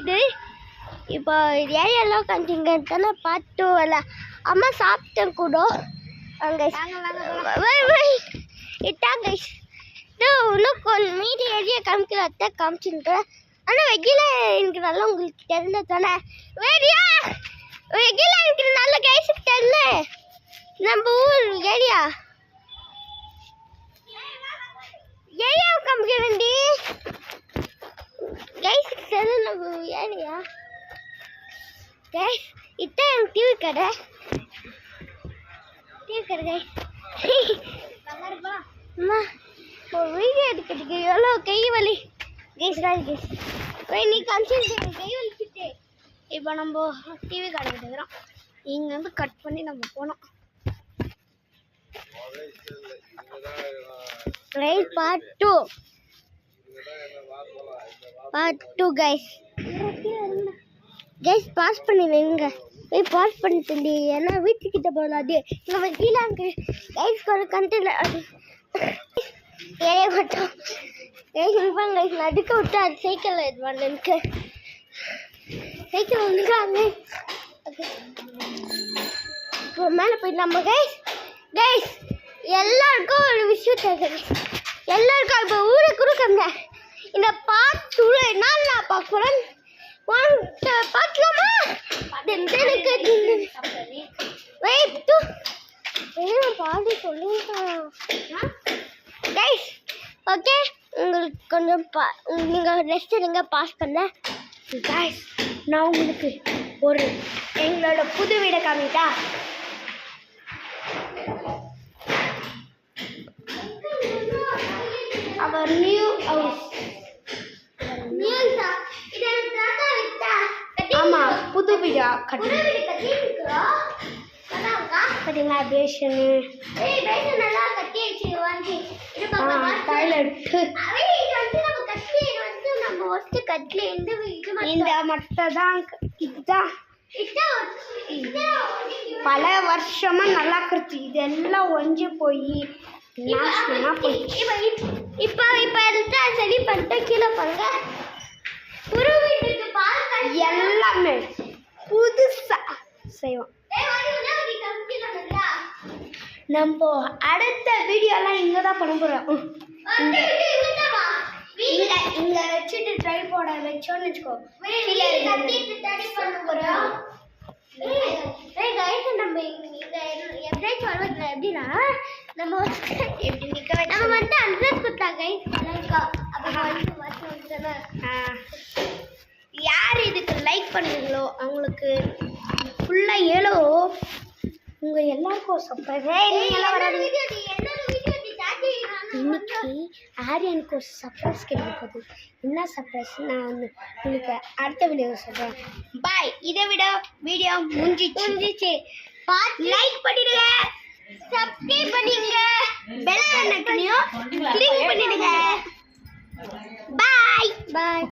இது இப்போ ஏரியாலாம் கண்டிங்கன்னா பார்த்து வரல. அம்மா சாப்பிட்டேன் கூட அங்கே இட்டாங்க. இன்னும் கொஞ்சம் மீதி ஏரியா காமிக்கிறத காமிச்சுருக்கேன். ஆனால் வெயில எனக்கு நல்லா உங்களுக்கு தெரியல தானே. வேறியா வெயில எனக்கு நல்ல கைஸுக்கு தெரியல. நம்ம ஊர் ஏரியா காமிக்க வேண்டி கைஸுக்கு தெரியல நம்ம ஏரியா. கைஸ் இதான் எனக்கு டிவி கடை கைஸ். அம்மா ஒரு வீடியோ எடுக்கிறதுக்கு எவ்வளோ கை வலி கைஸ். கைஸ் நீ காமிச்சு கை வலிச்சுட்டு இப்போ நம்ம டிவி கடை எடுக்கிறோம். இங்கேருந்து கட் பண்ணி நம்ம போனோம். Part two guys. Guys pass பண்ணி வைங்க. பாஸ் பண்ணிட்டு ஏன்னா வீட்டுக்கிட்ட போகலாது நம்ம கீழே கைஸ் ஒரு கண்டில் ஏரிய மட்டும் கைஸ் இருப்பாங்க. கைஸ் நடுக்க விட்டு அது சைக்கிள் எடுவாங்க. எனக்கு சைக்கிள் வந்துருக்காங்க. இப்போ மேலே போயிட்டு நம்ம கைஸ் எல்லாருக்கும் ஒரு விஷயம் தெரியுது. எல்லாருக்கும் இப்போ ஊரை கொடுக்கங்க. இந்த பாட்டு என்ன பார்க்குறேன் பார்க்கலாமா? பாடி சொல்லுங்க கைஸ். ஓகே உங்களுக்கு கொஞ்சம் நீங்கள் ரெஸ்ட் எடுங்க பாஸ் பண்ண. கைஸ் நான் உங்களுக்கு ஒரு எங்களோட புது வீடை காமிட்டா. அவர் நியூ ஹவுஸ். ஆமா புது வீடா கட்டிங்களா? பேஷனு இந்த மட்டும் தான். இதுதான் பல வருஷமா நல்லா கருத்து. இதெல்லாம் ஒஞ்சி போய் நாசமா போயிடுச்சு. இப்போ எல்லாம் சரி பண்ணிட்டு கீழே பாருங்க. எல்லாமே புதுசா செய்வோம். நம்ம அடுத்த வீடியோலாம் இங்கே தான் பண்ண போகிறோம். இங்க வச்சுட்டு ட்ரை போட வச்சோன்னு வச்சுக்கோ. நம்ம எப்படின்னா நம்ம வந்து அட்ரஸ் கொடுத்தாங்க. யார் இதுக்கு லைக் பண்ணுவீங்களோ அவங்களுக்கு ஃபுல்லாக ஏழோ உங்கள் எல்லாருக்கும் சர்ப்ரைஸ். இன்னைக்கு ஆரியனுக்கு ஒரு சர்ப்ரைஸ் கிடைக்க போகுது. என்ன சர்ப்ரைஸ் நான் உங்களுக்கு அடுத்த வீடியோ சொல்கிறேன். பாய். இதை விட வீடியோ முடிஞ்சிச்சு. பார்த்து லைக் பண்ணிடுங்க, சப்ஸ்கிரைப் பண்ணிடுங்க, பெல் பட்டனையும்